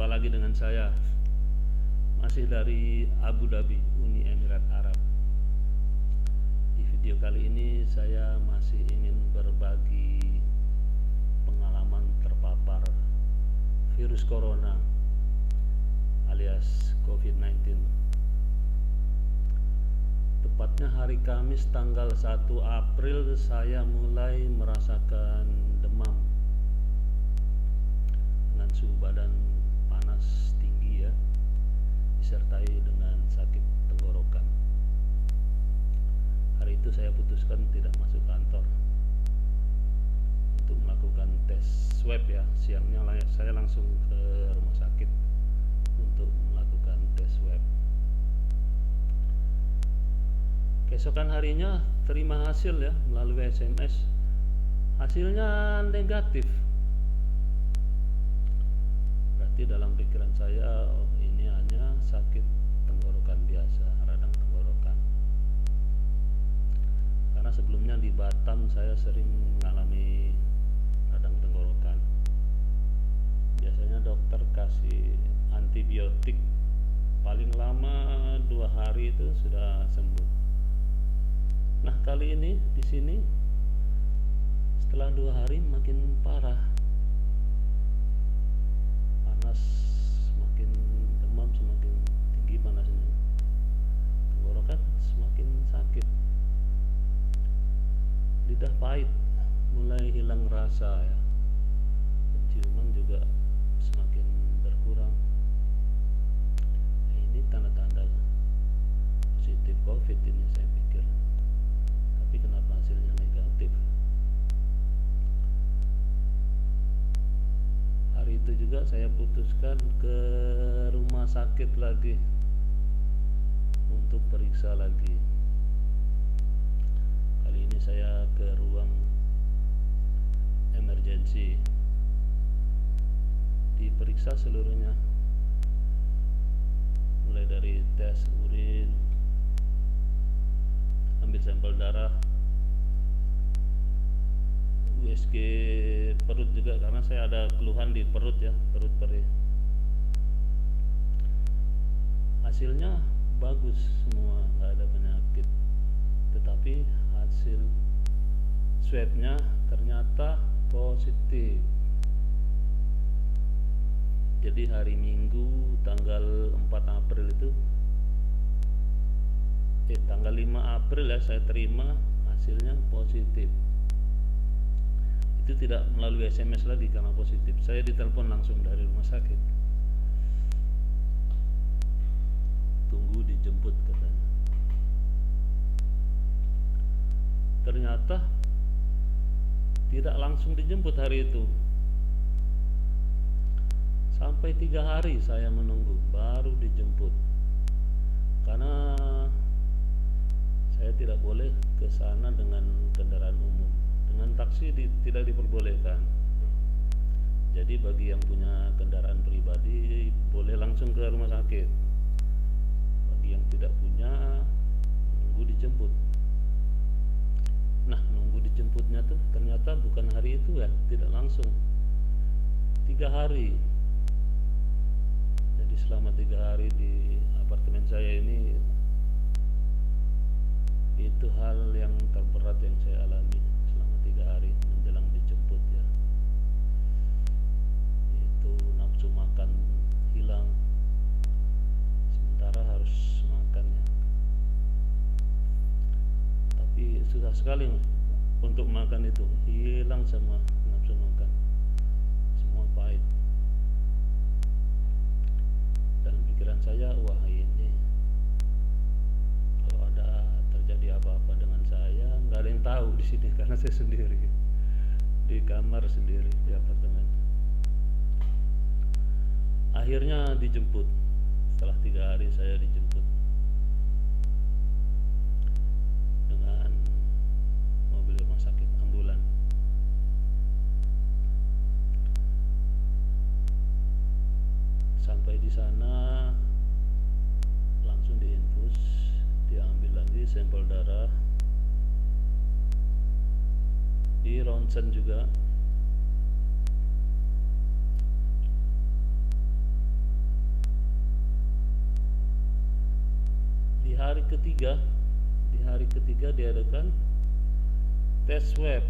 Jumpa lagi dengan saya, masih dari Abu Dhabi, Uni Emirat Arab. Di video kali ini saya masih ingin berbagi pengalaman terpapar virus corona alias COVID-19. Tepatnya hari Kamis tanggal 1 April saya mulai merasakan demam dengan suhu badan panas tinggi ya, disertai dengan sakit tenggorokan. Hari itu saya putuskan tidak masuk kantor untuk melakukan tes swab ya. Siangnya saya langsung ke rumah sakit untuk melakukan tes swab. Keesokan harinya terima hasil ya melalui SMS. Hasilnya negatif. Berarti dalam pikiran saya, oh, ini hanya sakit tenggorokan biasa, radang tenggorokan. Karena sebelumnya di Batam saya sering mengalami radang tenggorokan. Biasanya dokter kasih antibiotik, paling lama 2 hari itu sudah sembuh. Nah, kali ini di sini setelah 2 hari makin parah. Panas, semakin demam, semakin tinggi panasnya. Tenggorokan semakin sakit. Lidah pahit, mulai hilang rasa ya. Penciuman juga semakin berkurang. Ini tanda-tanda positif COVID ini saya pikir. Tapi kenapa hasilnya negatif? Hari itu juga saya putuskan ke rumah sakit lagi untuk periksa lagi. Kali ini saya ke ruang emergensi, diperiksa seluruhnya, mulai dari tes urin, ambil sampel darah, USG perut juga karena saya ada keluhan di perut ya, perut perih. Hasilnya bagus semua, nggak ada penyakit. Tetapi hasil swabnya ternyata positif. Jadi hari Minggu tanggal 4 April itu tanggal 5 April ya saya terima hasilnya positif. Itu tidak melalui SMS lagi karena positif. Saya ditelepon langsung dari rumah sakit. Tunggu dijemput katanya. Ternyata tidak langsung dijemput hari itu. Sampai 3 hari saya menunggu baru dijemput. Karena saya tidak boleh ke sana dengan kendaraan umum. Dengan taksi tidak diperbolehkan. Jadi bagi yang punya kendaraan pribadi boleh langsung ke rumah sakit. Bagi yang tidak punya, nunggu dijemput. Nah, nunggu dijemputnya tuh ternyata bukan hari itu ya, tidak langsung. 3 hari. Jadi selama 3 hari di apartemen saya ini, itu hal yang terberat yang saya alami selama 3 hari menjelang dijemput ya. Itu nafsu makan hilang, sementara harus makan ya. Tapi susah sekali untuk makan itu, hilang semua nafsu makan, semua pahit. Dalam pikiran saya, wah ini kalau ada terjadi apa-apa dengan saya, nggak ada yang tahu di sini karena saya sendiri di kamar sendiri di apartemen. Akhirnya dijemput. Setelah 3 hari saya dijemput dengan mobil rumah sakit ambulan. Sampai di sana langsung diinfus, diambil lagi sampel darah, di ronsen juga. hari ketiga diadakan tes swab.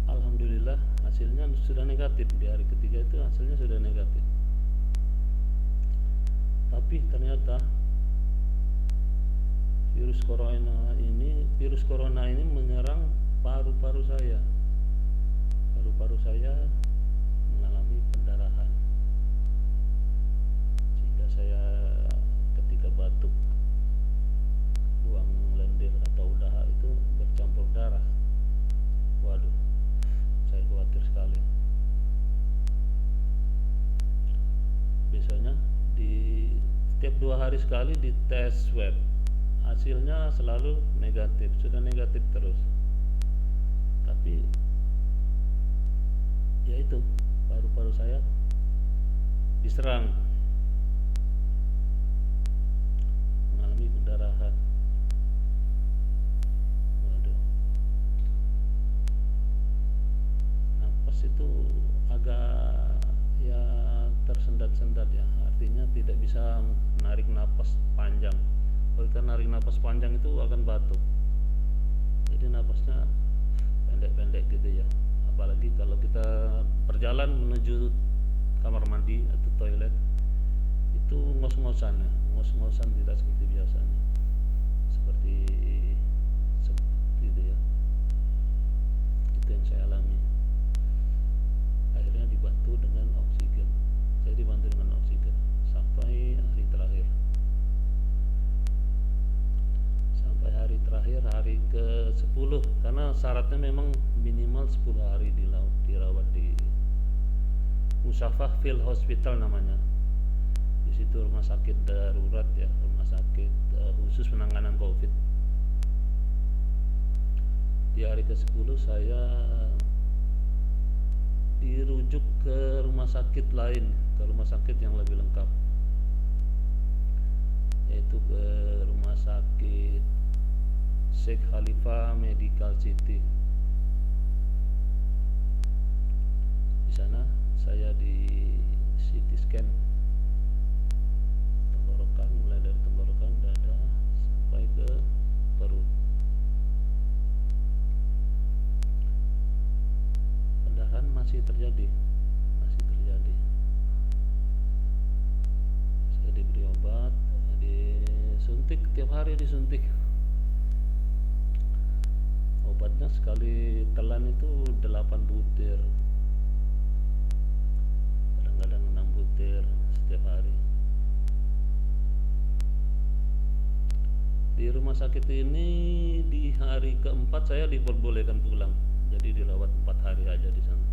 Alhamdulillah hasilnya sudah negatif. Di hari ketiga itu hasilnya sudah negatif. Tapi ternyata virus corona ini menyerang paru-paru saya. Paru-paru saya mengalami pendarahan, sehingga saya ketika batuk, buang lendir atau udaha itu bercampur darah. Waduh, saya khawatir sekali. Biasanya setiap 2 hari sekali di tes swab, hasilnya selalu negatif, sudah negatif terus. Tapi ya itu, paru-paru saya diserang, mengalami pendarahan. Waduh, napas itu agak ya tersendat-sendat ya, artinya tidak bisa menarik napas panjang. Kalau kita narik napas panjang itu akan batuk, jadi napasnya pendek-pendek gitu ya. Apalagi kalau kita berjalan menuju kamar mandi atau toilet, itu ngos-ngosan ya, ngos-ngosan tidak seperti biasanya, seperti itu ya. Itu yang saya alami. Akhirnya dibantu dengan oksigen. Saya dibantu dengan oksigen sampai hari terakhir. Hari terakhir, hari ke-10, karena syaratnya memang minimal 10 hari dirawat di Musafah Field Hospital namanya. Di situ rumah sakit darurat ya, rumah sakit khusus penanganan COVID. Di hari ke-10 saya dirujuk ke rumah sakit lain, ke rumah sakit yang lebih lengkap, yaitu ke rumah sakit Sheikh Khalifa Medical City. Di sana saya di CT scan tenggorokan, mulai dari tenggorokan, dada sampai ke perut. Pendarahan masih terjadi. Saya diberi obat, disuntik, tiap hari disuntik. Obatnya sekali telan itu 8 butir, kadang-kadang 6 butir setiap hari. Di rumah sakit ini di hari ke-4 saya diperbolehkan pulang, jadi dirawat 4 hari aja di sana.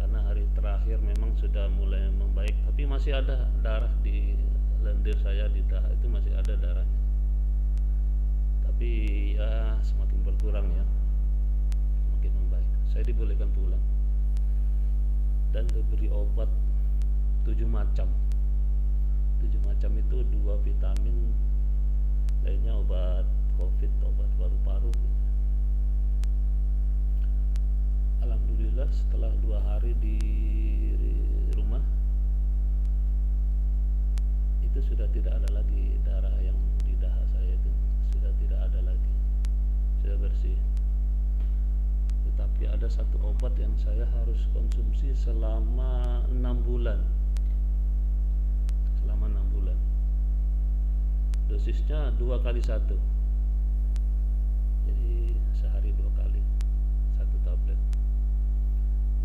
Karena hari terakhir memang sudah mulai membaik, tapi masih ada darah di lendir saya, di daha itu masih ada darahnya. Tapi ya semakin berkurang ya, semakin membaik. Saya dibolehkan pulang dan diberi obat 7 macam. 7 macam itu 2 vitamin, lainnya obat COVID, obat paru-paru. Alhamdulillah setelah 2 hari di rumah itu sudah tidak ada lagi darah yang di daha saya itu, sudah tidak ada lagi, sudah bersih. Tetapi ada satu obat yang saya harus konsumsi selama 6 bulan. Selama 6 bulan. Dosisnya 2 kali 1. Jadi sehari 2 kali 1 tablet.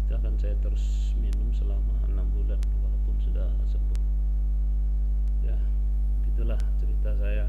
Itu akan saya terus minum selama 6 bulan walaupun sudah sembuh. Ya, begitulah cerita saya.